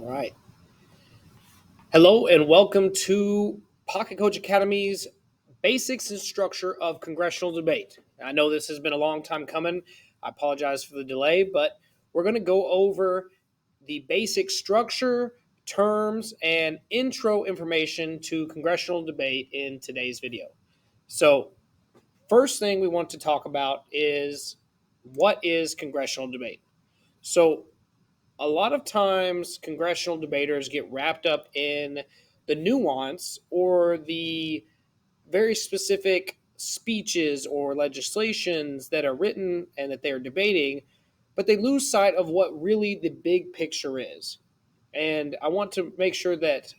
Right. Hello and welcome to Pocket Coach Academy's Basics and Structure of Congressional Debate. I know this has been a long time coming. I apologize for the delay, but we're going to go over the basic structure, terms, and intro information to congressional debate in today's video. So, first thing we want to talk about is what is congressional debate? So, a lot of times congressional debaters get wrapped up in the nuance or the very specific speeches or legislations that are written and that they're debating, but they lose sight of what really the big picture is. And I want to make sure that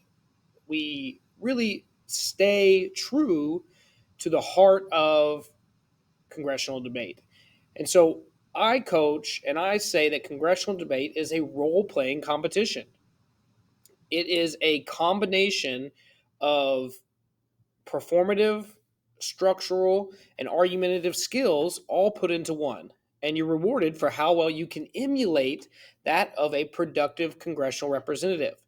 we really stay true to the heart of congressional debate. And so I coach and I say that congressional debate is a role playing competition. It is a combination of performative, structural, and argumentative skills all put into one. And you're rewarded for how well you can emulate that of a productive congressional representative.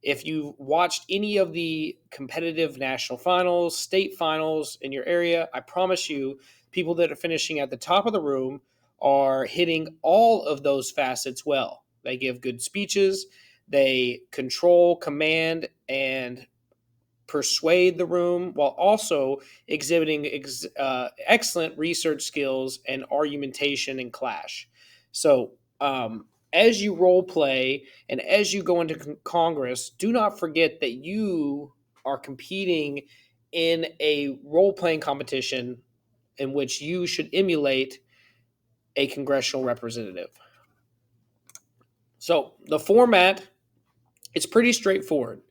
If you've watched any of the competitive national finals, state finals in your area, I promise you, people that are finishing at the top of the room are hitting all of those facets well. They give good speeches, they control, command, and persuade the room while also exhibiting excellent research skills and argumentation and clash. So, as you role play and as you go into Congress, do not forget that you are competing in a role playing competition in which you should emulate a congressional representative. So, the format is pretty straightforward.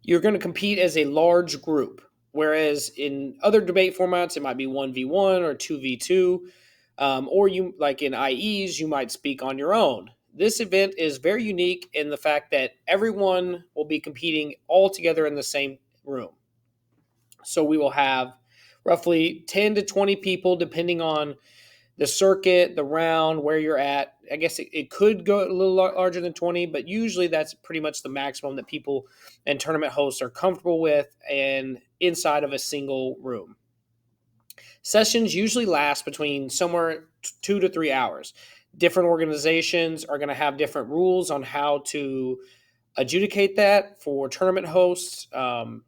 You're going to compete as a large group, whereas in other debate formats, it might be 1v1 or 2v2, or you like in IEs, you might speak on your own. This event is very unique in the fact that everyone will be competing all together in the same room. So we will have roughly 10 to 20 people, depending on the circuit, the round, where you're at. I guess it could go a little larger than 20, but usually that's pretty much the maximum that people and tournament hosts are comfortable with and inside of a single room. Sessions usually last between somewhere 2 to 3 hours. Different organizations are going to have different rules on how to adjudicate that for tournament hosts.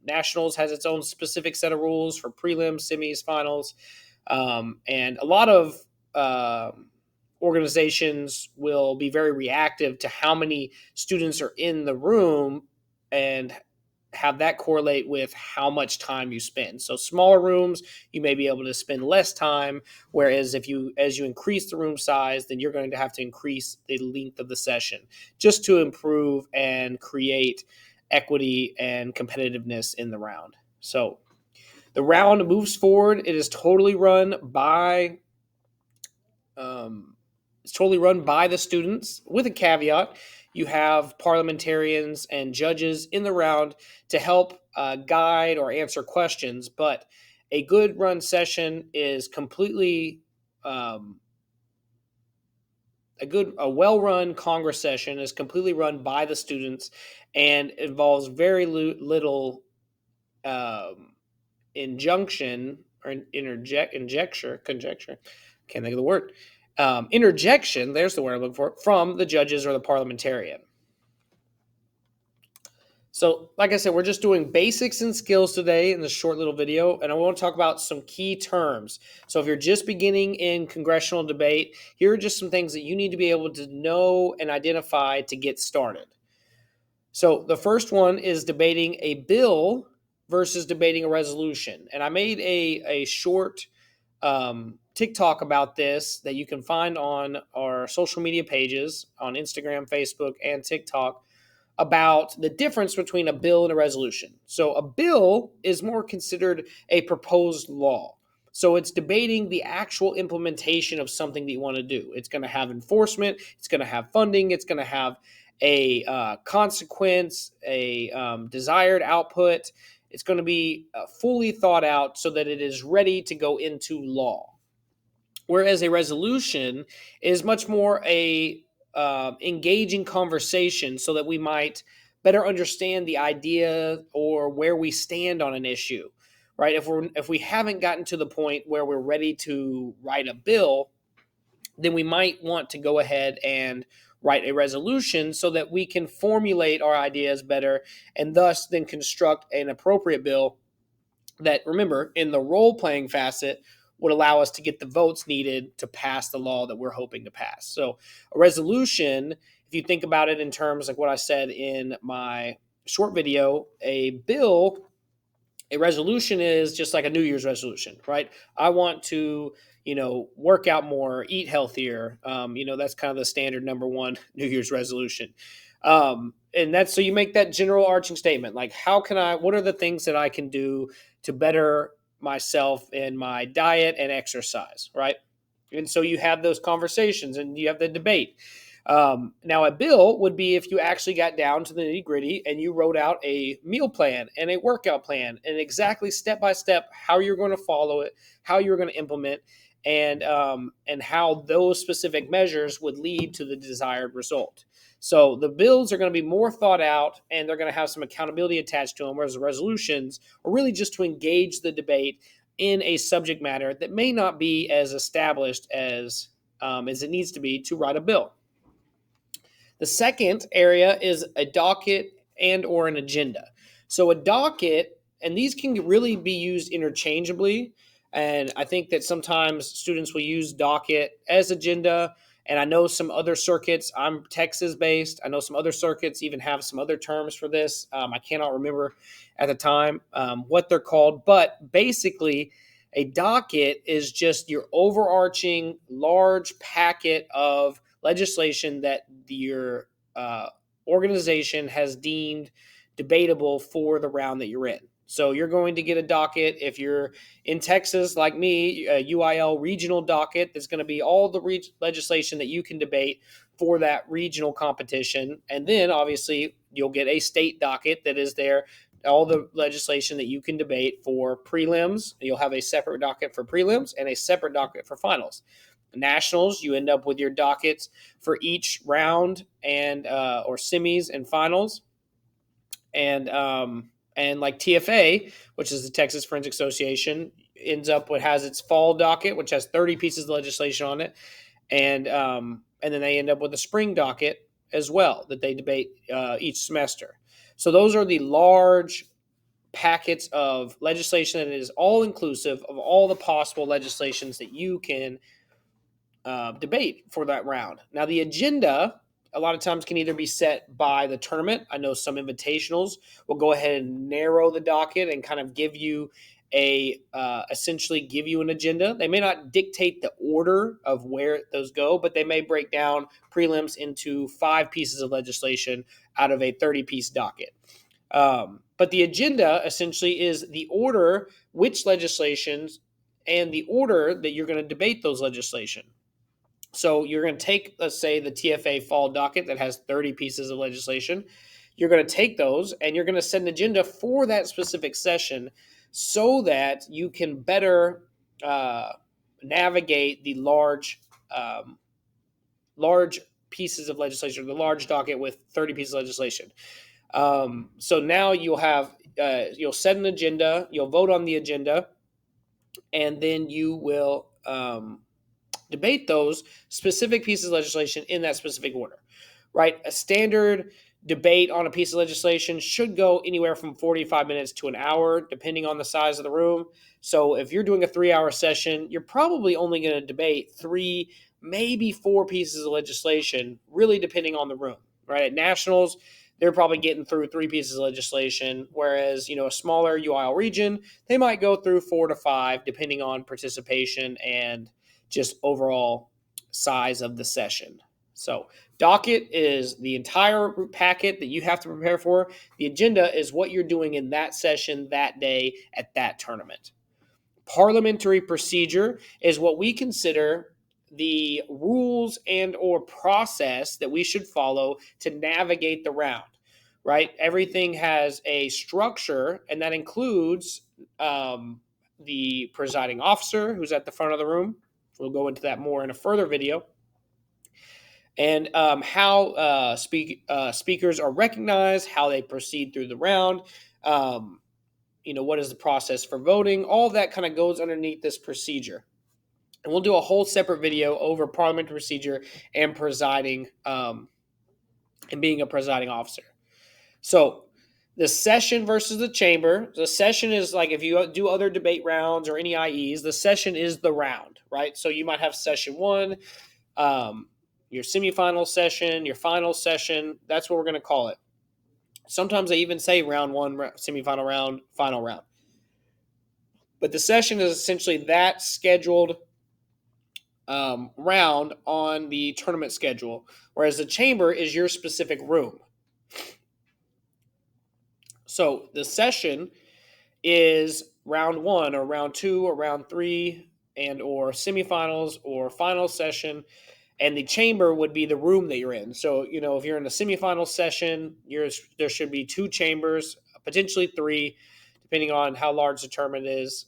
Nationals has its own specific set of rules for prelims, semis, finals. And a lot of organizations will be very reactive to how many students are in the room and have that correlate with how much time you spend. So smaller rooms, you may be able to spend less time, whereas as you increase the room size, then you're going to have to increase the length of the session just to improve and create equity and competitiveness in the round. So the round moves forward. It is totally run by the students, with a caveat. You have parliamentarians and judges in the round to help guide or answer questions, but a good run session is completely a well-run Congress session is completely run by the students and involves very little injunction or conjecture. Can't think of the word. Interjection, there's the word I'm looking for, from the judges or the parliamentarian. So, like I said, we're just doing basics and skills today in this short little video, and I want to talk about some key terms. So if you're just beginning in congressional debate, here are just some things that you need to be able to know and identify to get started. So the first one is debating a bill versus debating a resolution. And I made a short TikTok about this that you can find on our social media pages on Instagram, Facebook, and TikTok about the difference between a bill and a resolution. So a bill is more considered a proposed law. So it's debating the actual implementation of something that you want to do. It's going to have enforcement. It's going to have funding. It's going to have a consequence, a desired output. It's going to be fully thought out so that it is ready to go into law. Whereas a resolution is much more a engaging conversation so that we might better understand the idea or where we stand on an issue, right? If we haven't gotten to the point where we're ready to write a bill, then we might want to go ahead and write a resolution so that we can formulate our ideas better and thus then construct an appropriate bill that, remember, in the role playing facet, would allow us to get the votes needed to pass the law that we're hoping to pass. So, a resolution, if you think about it in terms like what I said in my short video, a resolution is just like a New Year's resolution, right? I want to, work out more, eat healthier. That's kind of the standard number one New Year's resolution. And that's so you make that general arching statement like, what are the things that I can do to better myself in my diet and exercise, right? And so you have those conversations and you have the debate. Now, a bill would be if you actually got down to the nitty gritty and you wrote out a meal plan and a workout plan and exactly step by step how you're going to follow it, how you're going to implement, and how those specific measures would lead to the desired result. So the bills are going to be more thought out and they're going to have some accountability attached to them, whereas the resolutions are really just to engage the debate in a subject matter that may not be as established as it needs to be to write a bill. The second area is a docket and or an agenda. So a docket, and these can really be used interchangeably. And I think that sometimes students will use docket as agenda. And I know some other circuits, I'm Texas based. I know some other circuits even have some other terms for this. I cannot remember at the time what they're called. But basically, a docket is just your overarching large packet of legislation that your organization has deemed debatable for the round that you're in. So you're going to get a docket if you're in Texas, like me, a UIL regional docket. That's going to be all the legislation that you can debate for that regional competition. And then obviously you'll get a state docket that is there, all the legislation that you can debate for prelims. You'll have a separate docket for prelims and a separate docket for finals. Nationals, you end up with your dockets for each round and or semis and finals, and like TFA, which is the Texas Forensic Association, ends up what has its fall docket, which has 30 pieces of legislation on it, and then they end up with a spring docket as well that they debate each semester. So those are the large packets of legislation that is all inclusive of all the possible legislations that you can debate for that round. Now, the agenda a lot of times can either be set by the tournament. I know some invitationals will go ahead and narrow the docket and kind of give you essentially give you an agenda. They may not dictate the order of where those go, but they may break down prelims into 5 pieces of legislation out of a 30-piece docket. But the agenda essentially is the order, which legislations, and the order that you're going to debate those legislation. So you're going to take, let's say, the TFA fall docket that has 30 pieces of legislation. You're going to take those and you're going to set an agenda for that specific session so that you can better navigate the large pieces of legislation, the large docket with 30 pieces of legislation. So now you'll set an agenda, you'll vote on the agenda, and then you will debate those specific pieces of legislation in that specific order, right? A standard debate on a piece of legislation should go anywhere from 45 minutes to an hour, depending on the size of the room. So if you're doing a 3-hour session, you're probably only going to debate 3, maybe 4 pieces of legislation, really depending on the room, right? At nationals, they're probably getting through 3 pieces of legislation, whereas, a smaller UIL region, they might go through 4 to 5, depending on participation and just overall size of the session. So docket is the entire packet that you have to prepare for. The agenda is what you're doing in that session that day at that tournament. Parliamentary procedure is what we consider the rules and or process that we should follow to navigate the round, right? Everything has a structure, and that includes the presiding officer who's at the front of the room. We'll go into that more in a further video. and how speakers are recognized, how they proceed through the round. Um, what is the process for voting? All of that kind of goes underneath this procedure. And we'll do a whole separate video over parliamentary procedure and presiding and being a presiding officer. So the session versus the chamber. The session is like if you do other debate rounds or any IEs, the session is the round, right? So you might have session one, your semifinal session, your final session. That's what we're going to call it. Sometimes they even say round one, semifinal round, final round. But the session is essentially that scheduled round on the tournament schedule, whereas the chamber is your specific room. So the session is round one or round two or round three and or semifinals or final session, and the chamber would be the room that you're in. So if you're in a semifinal session, there should be two chambers, potentially three, depending on how large the tournament is.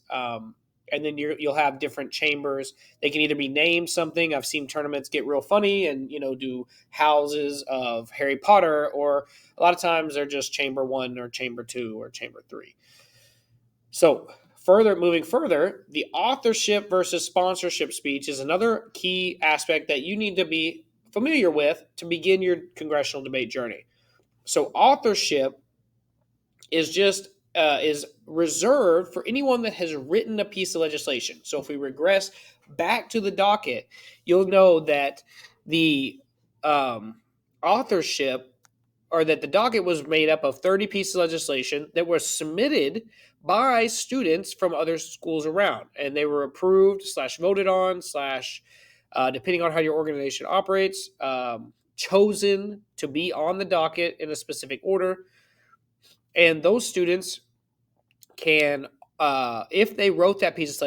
And then you'll have different chambers. They can either be named something. I've seen tournaments get real funny and do houses of Harry Potter, or a lot of times they're just chamber one or chamber two or chamber three. So moving further, the authorship versus sponsorship speech is another key aspect that you need to be familiar with to begin your congressional debate journey. So authorship is reserved for anyone that has written a piece of legislation. So if we regress back to the docket, you'll know that the authorship, or that the docket was made up of 30 pieces of legislation that were submitted by students from other schools around, and they were approved / voted on / depending on how your organization operates, chosen to be on the docket in a specific order. And those students can, if they wrote that piece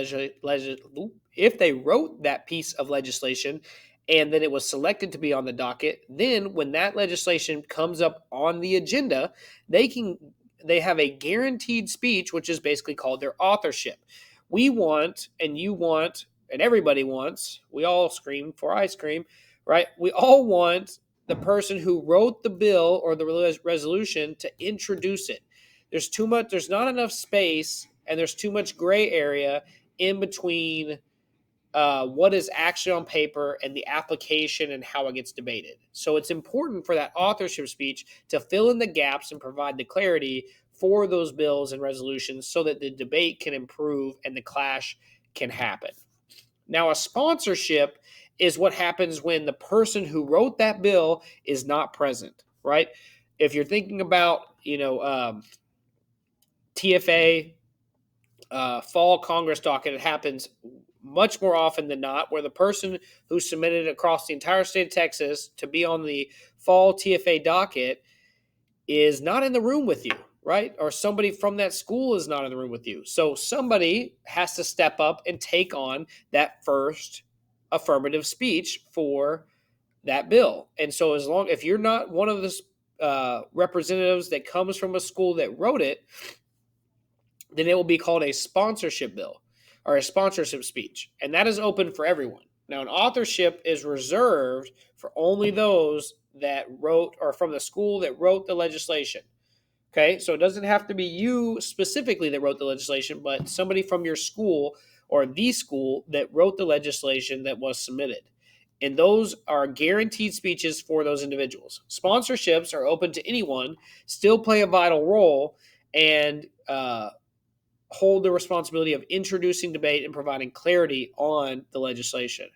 of legislation, and then it was selected to be on the docket, then when that legislation comes up on the agenda, they have a guaranteed speech, which is basically called their authorship. We want, and you want, and everybody wants, we all scream for ice cream, right? We all want the person who wrote the bill or the resolution to introduce it. There's not enough space, and there's too much gray area in between what is actually on paper and the application and how it gets debated. So it's important for that authorship speech to fill in the gaps and provide the clarity for those bills and resolutions so that the debate can improve and the clash can happen. Now, a sponsorship is what happens when the person who wrote that bill is not present, right? If you're thinking about, TFA, fall Congress docket, it happens much more often than not, where the person who submitted across the entire state of Texas to be on the fall TFA docket is not in the room with you, right? Or somebody from that school is not in the room with you. So somebody has to step up and take on that first affirmative speech for that bill. And so if you're not one of the representatives that comes from a school that wrote it, then it will be called a sponsorship bill or a sponsorship speech. And that is open for everyone. Now, an authorship is reserved for only those that wrote, or from the school that wrote the legislation. Okay, so it doesn't have to be you specifically that wrote the legislation, but somebody from your school or the school that wrote the legislation that was submitted. And those are guaranteed speeches for those individuals. Sponsorships are open to anyone, still play a vital role, and hold the responsibility of introducing debate and providing clarity on the legislation.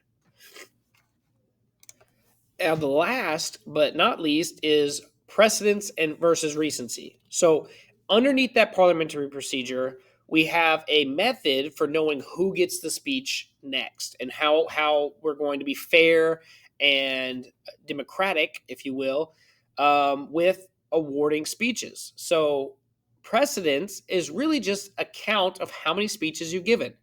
And the last but not least is precedence and versus recency. So underneath that parliamentary procedure, we have a method for knowing who gets the speech next and how we're going to be fair and democratic, if you will, with awarding speeches. So precedence is really just a count of how many speeches you've given.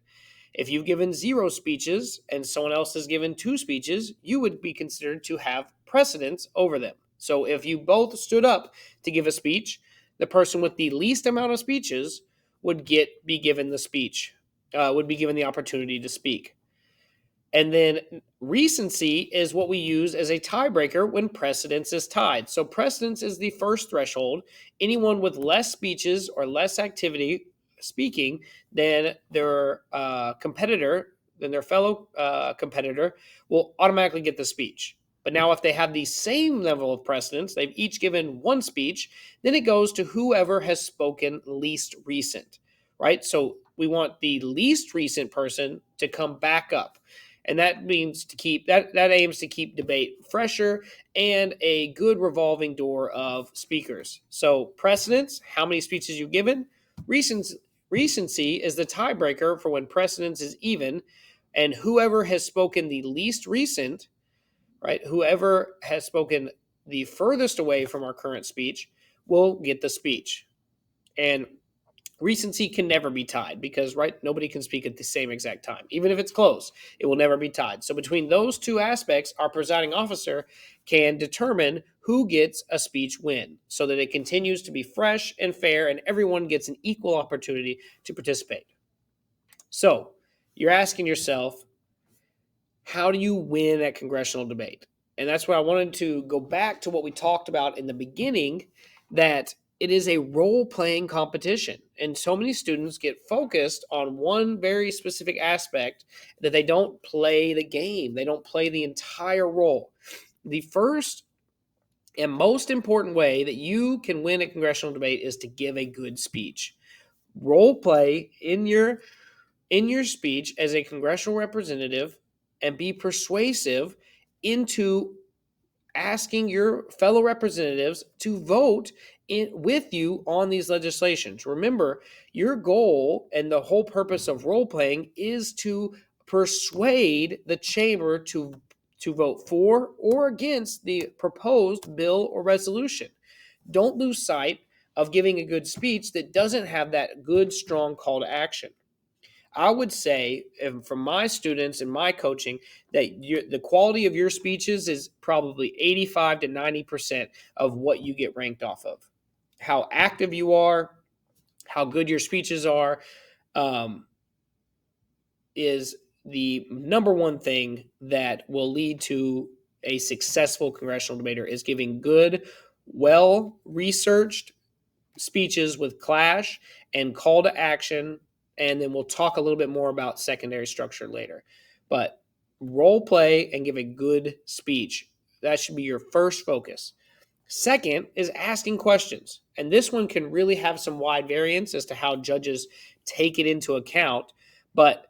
If you've given 0 speeches and someone else has given 2 speeches, you would be considered to have precedence over them. So if you both stood up to give a speech, the person with the least amount of speeches would be given the speech, would be given the opportunity to speak. And then recency is what we use as a tiebreaker when precedence is tied. So precedence is the first threshold. Anyone with less speeches or less activity speaking than their competitor, than their fellow competitor, will automatically get the speech. But now, if they have the same level of precedence, they've each given one speech, then it goes to whoever has spoken least recent, right? So we want the least recent person to come back up. And that means to keep that aims to keep debate fresher and a good revolving door of speakers. So precedence, how many speeches you've given. Recency is the tiebreaker for when precedence is even, and whoever has spoken the least recent, right? Whoever has spoken the furthest away from our current speech will get the speech. And recency can never be tied because, right, nobody can speak at the same exact time. Even if it's close, it will never be tied. So between those two aspects, our presiding officer can determine who gets a speech win so that it continues to be fresh and fair and everyone gets an equal opportunity to participate. So you're asking yourself, how do you win at congressional debate? And that's why I wanted to go back to what we talked about in the beginning, that it is a role-playing competition. And so many students get focused on one very specific aspect that they don't play the game. They don't play the entire role. The first and most important way that you can win a congressional debate is to give a good speech. Role play in your speech as a congressional representative and be persuasive into asking your fellow representatives to vote with you on these legislations. Remember, your goal and the whole purpose of role playing is to persuade the chamber to vote for or against the proposed bill or resolution. Don't lose sight of giving a good speech that doesn't have that good, strong call to action. I would say, from my students and my coaching, that the quality of your speeches is probably 85 to 90% of what you get ranked off of. How active you are, how good your speeches are, is the number one thing that will lead to a successful congressional debater, is giving good, well-researched speeches with clash and call to action. And then we'll talk a little bit more about secondary structure later. But role play and give a good speech. That should be your first focus. Second is asking questions. And this one can really have some wide variance as to how judges take it into account. But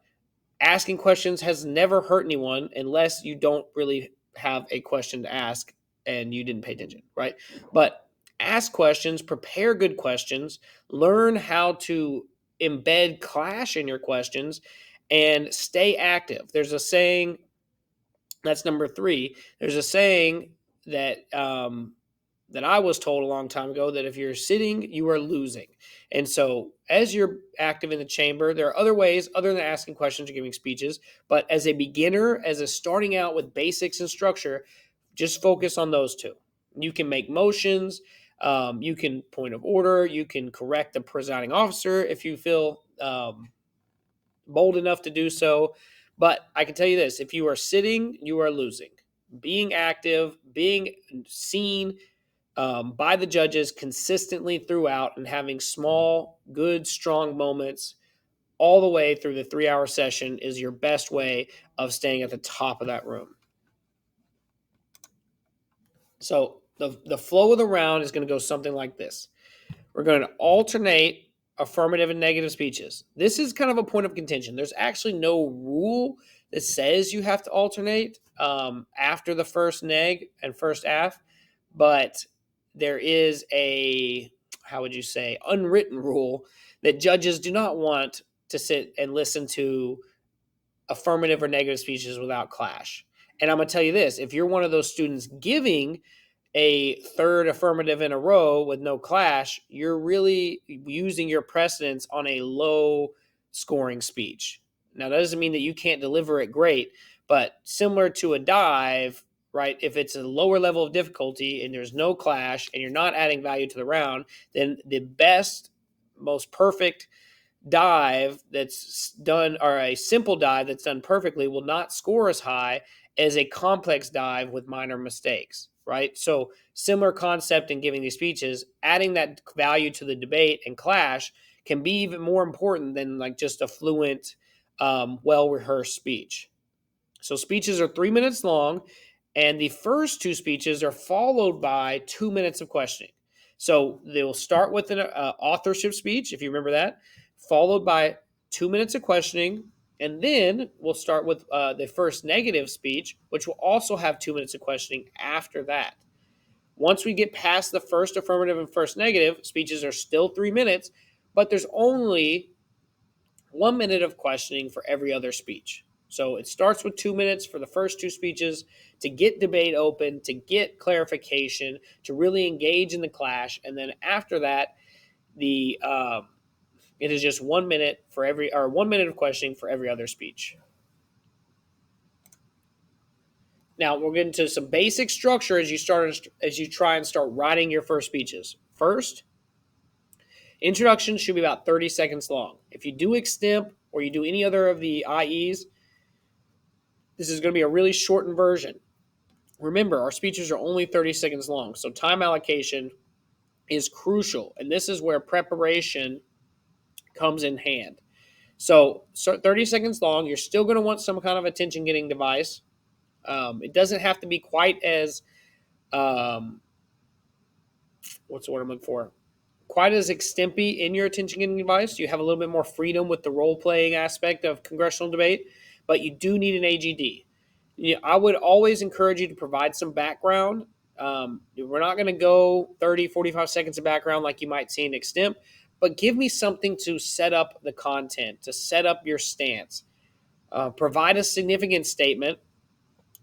asking questions has never hurt anyone unless you don't really have a question to ask and you didn't pay attention, right? But ask questions, prepare good questions, learn how to embed clash in your questions, and stay active. There's a saying, that's number 3. There's a saying that that I was told a long time ago, that if you're sitting, you are losing. And so as you're active in the chamber, there are other ways other than asking questions or giving speeches. But as a beginner, as a starting out with basics and structure, just focus on those two. You can make motions. You can point of order. You can correct the presiding officer if you feel bold enough to do so. But I can tell you this, if you are sitting, you are losing. Being active, being seen by the judges consistently throughout, and having small, good, strong moments all the way through the 3-hour session is your best way of staying at the top of that room. So the flow of the round is going to go something like this. We're going to alternate affirmative and negative speeches. This is kind of a point of contention. There's actually no rule that says you have to alternate after the first neg and first aff, but there is a, how would you say, unwritten rule that judges do not want to sit and listen to affirmative or negative speeches without clash. And I'm going to tell you this, if you're one of those students giving a third affirmative in a row with no clash, you're really using your precedence on a low scoring speech. Now, that doesn't mean that you can't deliver it great, but similar to a dive, right? If it's a lower level of difficulty and there's no clash and you're not adding value to the round, then the best, most perfect dive that's done, or a simple dive that's done perfectly, will not score as high as a complex dive with minor mistakes, right? So similar concept in giving these speeches, adding that value to the debate and clash can be even more important than like just a fluent, well-rehearsed speech. So speeches are 3 minutes long, and the first two speeches are followed by 2 minutes of questioning. So they'll start with an authorship speech, if you remember that, followed by 2 minutes of questioning, and then we'll start with the first negative speech, which will also have 2 minutes of questioning after that. Once we get past the first affirmative and first negative, speeches are still 3 minutes, but there's only 1 minute of questioning for every other speech. So it starts with 2 minutes for the first two speeches to get debate open, to get clarification, to really engage in the clash, and then after that, the it is just 1 minute for every, or 1 minute of questioning for every other speech. Now we'll get into some basic structure as you try and start writing your first speeches. First, introduction should be about 30 seconds long. If you do extemp or you do any other of the IEs, this is going to be a really shortened version. Remember, our speeches are only 30 seconds long, so time allocation is crucial, and this is where preparation comes in hand. So 30 seconds long, you're still going to want some kind of attention-getting device. It doesn't have to be quite as, what's the word I'm looking for? Quite as extempy in your attention-getting device. You have a little bit more freedom with the role-playing aspect of congressional debate, but you do need an AGD. I would always encourage you to provide some background. We're not going to go 30, 45 seconds of background like you might see in extemp, but give me something to set up the content, to set up your stance. Provide a significant statement.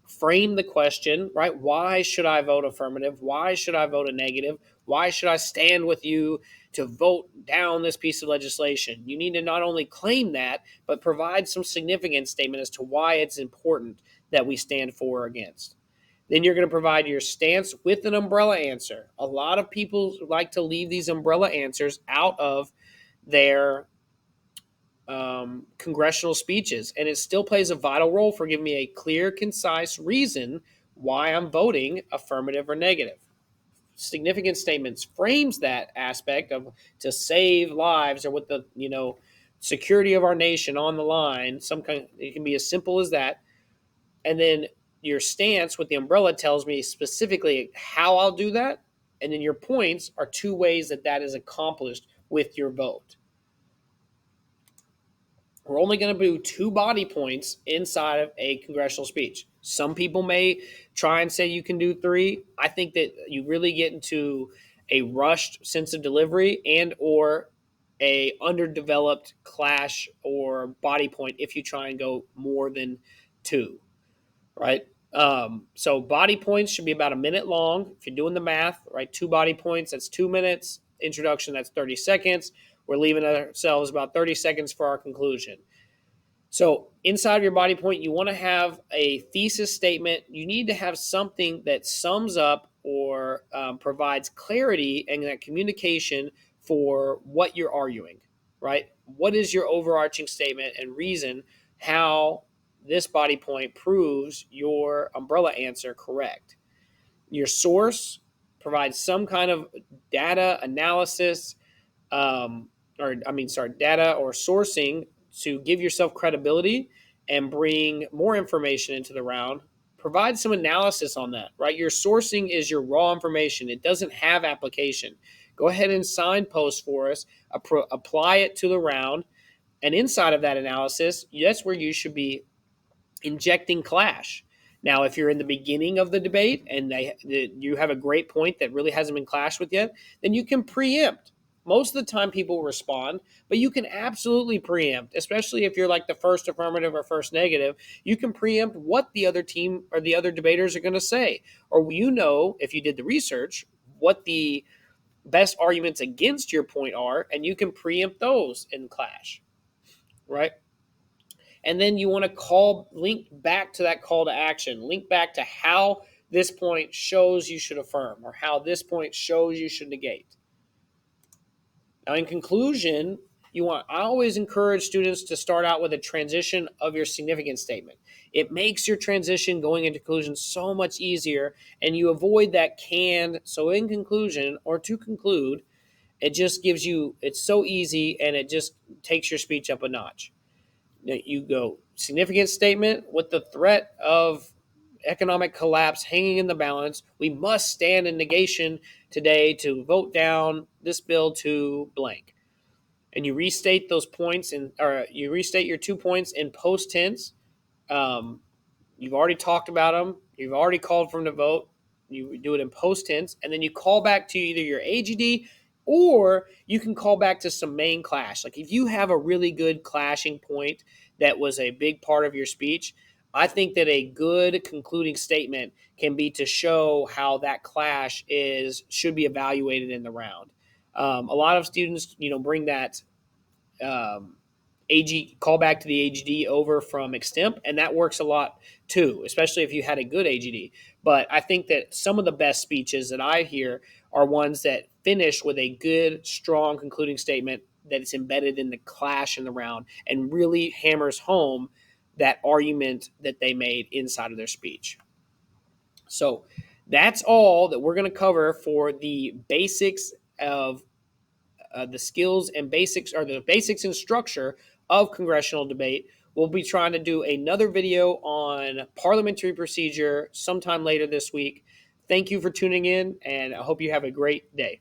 Frame the question, right? Why should I vote affirmative? Why should I vote a negative? Why should I stand with you to vote down this piece of legislation? You need to not only claim that, but provide some significant statement as to why it's important that we stand for or against. Then you're going to provide your stance with an umbrella answer. A lot of people like to leave these umbrella answers out of their congressional speeches, and it still plays a vital role for giving me a clear, concise reason why I'm voting affirmative or negative. Significant statements frames that aspect of to save lives or with the security of our nation on the line. It can be as simple as that, and then your stance with the umbrella tells me specifically how I'll do that, and then your points are two ways that is accomplished with your vote. We're only going to do 2 body points inside of a congressional speech. Some people may try and say you can do 3. I think that you really get into a rushed sense of delivery and or a underdeveloped clash or body point if you try and go more than 2, right? So body points should be about a minute long. If you're doing the math, right, 2 body points, that's 2 minutes. Introduction, that's 30 seconds. We're leaving ourselves about 30 seconds for our conclusion. So inside of your body point, you want to have a thesis statement. You need to have something that sums up or provides clarity and that communication for what you're arguing, right? What is your overarching statement and reason how this body point proves your umbrella answer correct? Your source provides some kind of data analysis, data or sourcing to give yourself credibility and bring more information into the round. Provide some analysis on that, right? Your sourcing is your raw information. It doesn't have application. Go ahead and signpost for us, apply it to the round, and inside of that analysis, that's where you should be injecting clash. Now, if you're in the beginning of the debate and you have a great point that really hasn't been clashed with yet, then you can preempt. Most of the time people respond, but you can absolutely preempt, especially if you're like the first affirmative or first negative. You can preempt what the other team or the other debaters are going to say. Or if you did the research, what the best arguments against your point are, and you can preempt those in clash, right? And then you want to link back to that call to action, link back to how this point shows you should affirm or how this point shows you should negate. Now, in conclusion, I always encourage students to start out with a transition of your significant statement. It makes your transition going into conclusion so much easier, and you avoid that canned, so in conclusion or to conclude. It just gives you, it's so easy, and it just takes your speech up a notch. You go significant statement with the threat of economic collapse hanging in the balance. We must stand in negation today to vote down this bill to blank. And you restate those points, or you restate your 2 points in post tense. Um, You've already talked about them. You've already called for them to vote. You do it in post tense, and then you call back to either your AGD, or you can call back to some main clash. Like if you have a really good clashing point that was a big part of your speech, I think that a good concluding statement can be to show how that clash should be evaluated in the round. A lot of students, bring that AG call back to the AGD over from extemp, and that works a lot too, especially if you had a good AGD. But I think that some of the best speeches that I hear are ones that finish with a good, strong concluding statement that is embedded in the clash in the round and really hammers home that argument that they made inside of their speech. So that's all that we're going to cover for the basics of the skills and basics, or the basics and structure of congressional debate. We'll be trying to do another video on parliamentary procedure sometime later this week. Thank you for tuning in, and I hope you have a great day.